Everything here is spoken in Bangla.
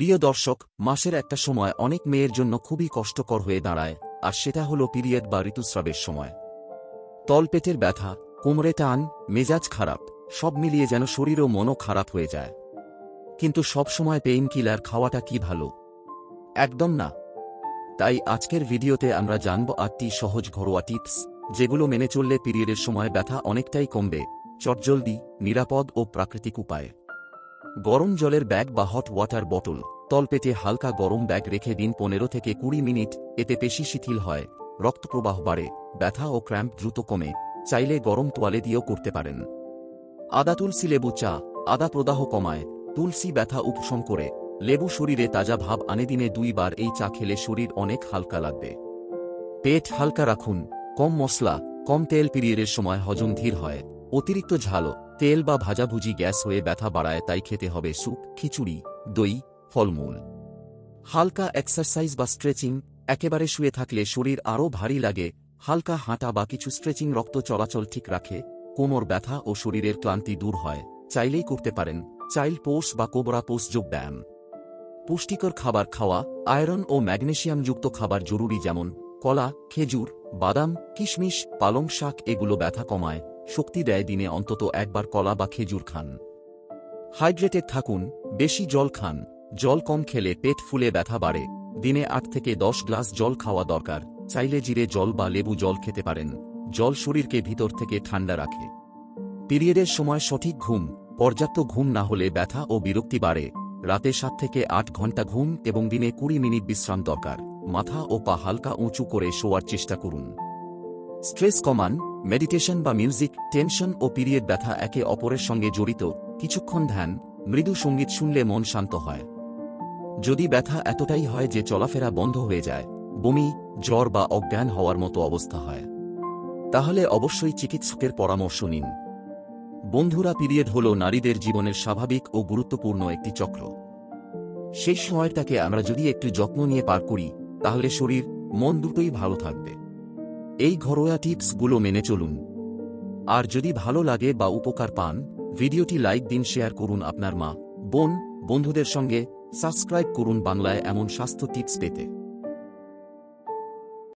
প্রিয় দর্শক, মাসের একটা সময় অনেক মেয়ের জন্য খুবই কষ্টকর হয়ে দাঁড়ায়, আর সেটা হলো পিরিয়ড বা ঋতুস্রাবের সময়। তলপেটের ব্যথা, কোমরে টান, মেজাজ খারাপ, সব মিলিয়ে যেন শরীর ও মনও খারাপ হয়ে যায়। কিন্তু সব সময় পেইন কিলার খাওয়াটা কি ভালো? একদম না। তাই আজকের ভিডিওতে আমরা জানব 8টি সহজ ঘরোয়া টিপস, যেগুলো মেনে চললে পিরিয়ডের সময় ব্যথা অনেকটাই কমবে, চটজলদি, নিরাপদ ও প্রাকৃতিক উপায়ে। গরম জলের ব্যাগ বা হট ওয়াটার বটল, তলপেটে হালকা গরম ব্যাগ রেখে দিন 15 থেকে 20 মিনিট। এতে পেশি শিথিল হয়, রক্তপ্রবাহ বাড়ে, ব্যথা ও ক্র্যাম্প দ্রুত কমে। চাইলে গরম তোয়ালে দিয়েও করতে পারেন। আদা তুলসী লেবু চা, আদা প্রদাহ কমায়, তুলসী ব্যথা উপশম করে, লেবু শরীরে তাজা ভাব আনে। দিনে 2 বার এই চা খেলে শরীর অনেক হালকা লাগবে। পেট হালকা রাখুন, কম মশলা, কম তেল। পিরিয়ডের সময় হজম ধীর হয়, অতিরিক্ত ঝাল, তেল বা ভাজাভুজি গ্যাস হয়ে ব্যথা বাড়ায়। তাই খেতে হবে স্যুপ, খিচুড়ি, দই, ফলমূল। হালকা এক্সারসাইজ বা স্ট্রেচিং, একেবারে শুয়ে থাকলে শরীর আরও ভারী লাগে। হালকা হাঁটা বা কিছু স্ট্রেচিং রক্ত চলাচল ঠিক রাখে, কোমর ব্যথা ও শরীরের ক্লান্তি দূর হয়। চাইলেই করতে পারেন চাইল্ড পোজ বা কোবরা পোজ যোগ ব্যায়াম। পুষ্টিকর খাবার খাওয়া, আয়রন ও ম্যাগনেসিয়ামযুক্ত খাবার জরুরি, যেমন কলা, খেজুর, বাদাম, কিশমিশ, পালং শাক। এগুলো ব্যথা কমায়, শক্তি দেয়। দিনে অন্তত একবার কলা বা খেজুর খান। হাইড্রেটেড থাকুন, বেশি জল খান। জল কম খেলে পেট ফুলে ব্যথা বাড়ে। দিনে 8 থেকে 10 গ্লাস জল খাওয়া দরকার। চাইলে জিরে জল বা লেবু জল খেতে পারেন। জল শরীরকে ভিতর থেকে ঠান্ডা রাখে। পিরিয়ডের সময় সঠিক ঘুম, পর্যাপ্ত ঘুম না হলে ব্যথা ও বিরক্তি বাড়ে। রাতে 7 থেকে 8 ঘন্টা ঘুম এবং দিনে 20 মিনিট বিশ্রাম দরকার। মাথা ও পা হালকা উঁচু করে শোয়ার চেষ্টা করুন। স্ট্রেস কমান, মেডিটেশন বা মিউজিক। টেনশন ও পিরিয়ড ব্যথা একে অপরের সঙ্গে জড়িত। কিছুক্ষণ ধ্যান, মৃদু সঙ্গীত শুনলে মন শান্ত হয়। যদি ব্যথা এতটাই হয় যে চলাফেরা বন্ধ হয়ে যায়, বমি, জ্বর বা অজ্ঞান হওয়ার মতো অবস্থা হয়, তাহলে অবশ্যই চিকিৎসকের পরামর্শ নিন। বন্ধুরা, পিরিয়ড হল নারীদের জীবনের স্বাভাবিক ও গুরুত্বপূর্ণ একটি চক্র। সেই সময়টাকে আমরা যদি একটু যত্ন নিয়ে পার করি, তাহলে শরীর, মন দুটোই ভালো থাকবে। এই ঘরোয়া টিপসগুলো মেনে চলুন। আর যদি ভালো লাগে বা উপকার পান, ভিডিওটি লাইক দিন, শেয়ার করুন আপনার মা, বোন, বন্ধুদের সঙ্গে। সাবস্ক্রাইব করুন বাংলায় এমন স্বাস্থ্য টিপস পেতে।